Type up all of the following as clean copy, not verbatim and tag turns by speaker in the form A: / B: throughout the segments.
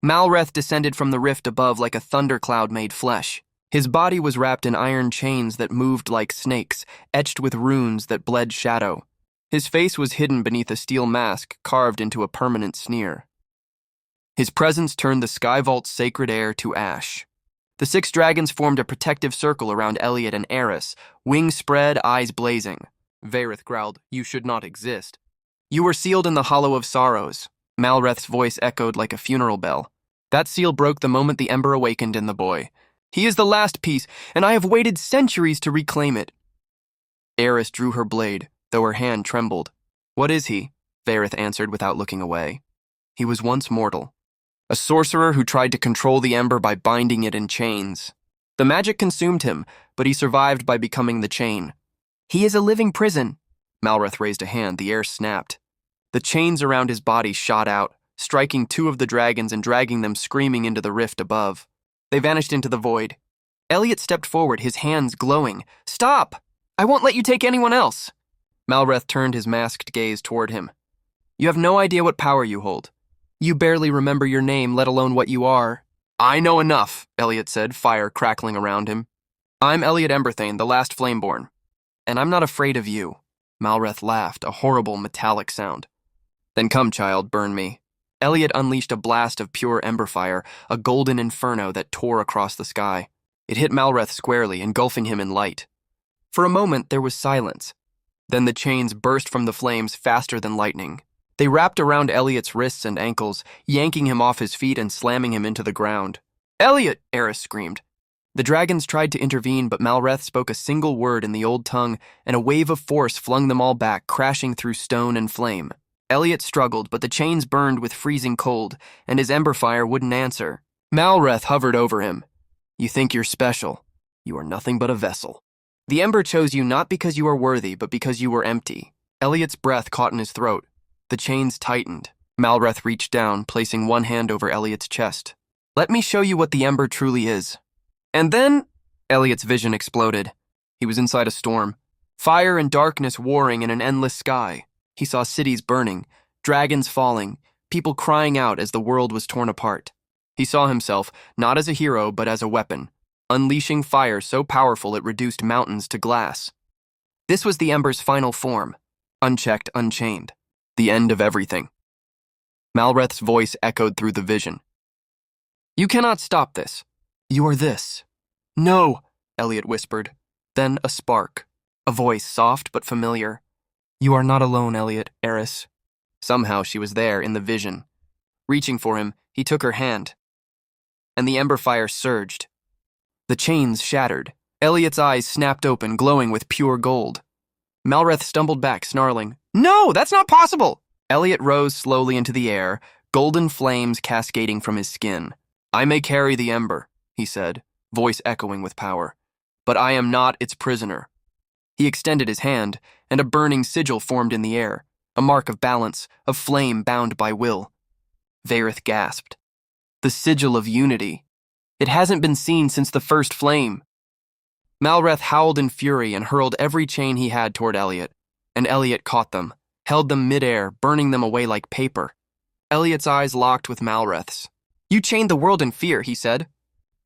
A: Malreth descended from the rift above like a thundercloud made flesh. His body was wrapped in iron chains that moved like snakes, etched with runes that bled shadow. His face was hidden beneath a steel mask carved into a permanent sneer. His presence turned the Sky Vault's sacred air to ash. The 6 dragons formed a protective circle around Eliot and Aeris, wings spread, eyes blazing. Varith growled, "You should not exist." "You were sealed in the Hollow of Sorrows." Malreth's voice echoed like a funeral bell. "That seal broke the moment the Ember awakened in the boy. He is the last piece, and I have waited centuries to reclaim it." Aeris drew her blade, though her hand trembled. "What is he?" Varith answered without looking away. "He was once mortal. A sorcerer who tried to control the Ember by binding it in chains. The magic consumed him, but he survived by becoming the chain. He is a living prison." Malreth raised a hand, the air snapped. The chains around his body shot out, striking 2 of the dragons and dragging them screaming into the rift above. They vanished into the void. Eliot stepped forward, his hands glowing. "Stop! I won't let you take anyone else." Malreth turned his masked gaze toward him. "You have no idea what power you hold. You barely remember your name, let alone what you are." "I know enough," Eliot said, fire crackling around him. "I'm Eliot Emberthane, the last Flameborn. And I'm not afraid of you." Malreth laughed, a horrible metallic sound. "Then come, child, burn me." Eliot unleashed a blast of pure ember fire, a golden inferno that tore across the sky. It hit Malreth squarely, engulfing him in light. For a moment, there was silence. Then the chains burst from the flames faster than lightning. They wrapped around Eliot's wrists and ankles, yanking him off his feet and slamming him into the ground. "Eliot!" Aeris screamed. The dragons tried to intervene, but Malreth spoke a single word in the old tongue, and a wave of force flung them all back, crashing through stone and flame. Eliot struggled, but the chains burned with freezing cold, and his ember fire wouldn't answer. Malreth hovered over him. "You think you're special. You are nothing but a vessel. The Ember chose you not because you are worthy, but because you were empty." Eliot's breath caught in his throat. The chains tightened. Malreth reached down, placing one hand over Eliot's chest. "Let me show you what the Ember truly is." And then, Eliot's vision exploded. He was inside a storm. Fire and darkness warring in an endless sky. He saw cities burning, dragons falling, people crying out as the world was torn apart. He saw himself, not as a hero, but as a weapon, unleashing fire so powerful it reduced mountains to glass. This was the Ember's final form, unchecked, unchained. The end of everything. Malreth's voice echoed through the vision. "You cannot stop this. You are this." "No," Eliot whispered. Then a spark, a voice soft but familiar. "You are not alone, Eliot, Aeris." Somehow she was there in the vision. Reaching for him, he took her hand. And the ember fire surged. The chains shattered. Eliot's eyes snapped open, glowing with pure gold. Malreth stumbled back, snarling, "No, that's not possible!" Eliot rose slowly into the air, golden flames cascading from his skin. "I may carry the ember," he said, voice echoing with power, "but I am not its prisoner." He extended his hand, and a burning sigil formed in the air, a mark of balance, of flame bound by will. Varith gasped. The sigil of unity. It hasn't been seen since the first flame. Malreth howled in fury and hurled every chain he had toward Eliot, and Eliot caught them, held them midair, burning them away like paper. Eliot's eyes locked with Malreth's. "You chained the world in fear," he said.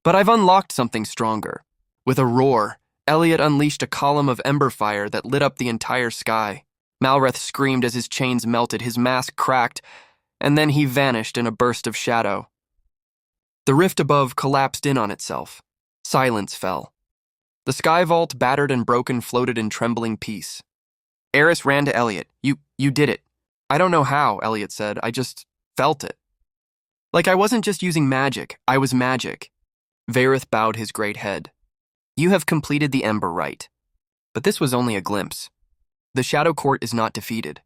A: "But I've unlocked something stronger." With a roar, Eliot unleashed a column of ember fire that lit up the entire sky. Malreth screamed as his chains melted, his mask cracked, and then he vanished in a burst of shadow. The rift above collapsed in on itself. Silence fell. The sky vault, battered and broken, floated in trembling peace. Aeris ran to Eliot. You did it." "I don't know how," Eliot said. "I just felt it. Like I wasn't just using magic, I was magic." Varith bowed his great head. "You have completed the Ember Rite. But this was only a glimpse. The Shadow Court is not defeated.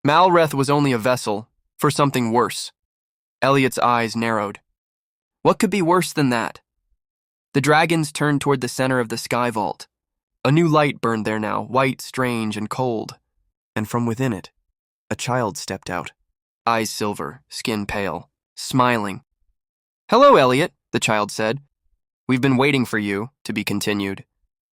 A: Malreth was only a vessel for something worse." Eliot's eyes narrowed. What could be worse than that? The dragons turned toward the center of the sky vault. A new light burned there now, white, strange, and cold. And from within it, a child stepped out. Eyes silver, skin pale, smiling. "Hello, Eliot," the child said. "We've been waiting for you," to be continued.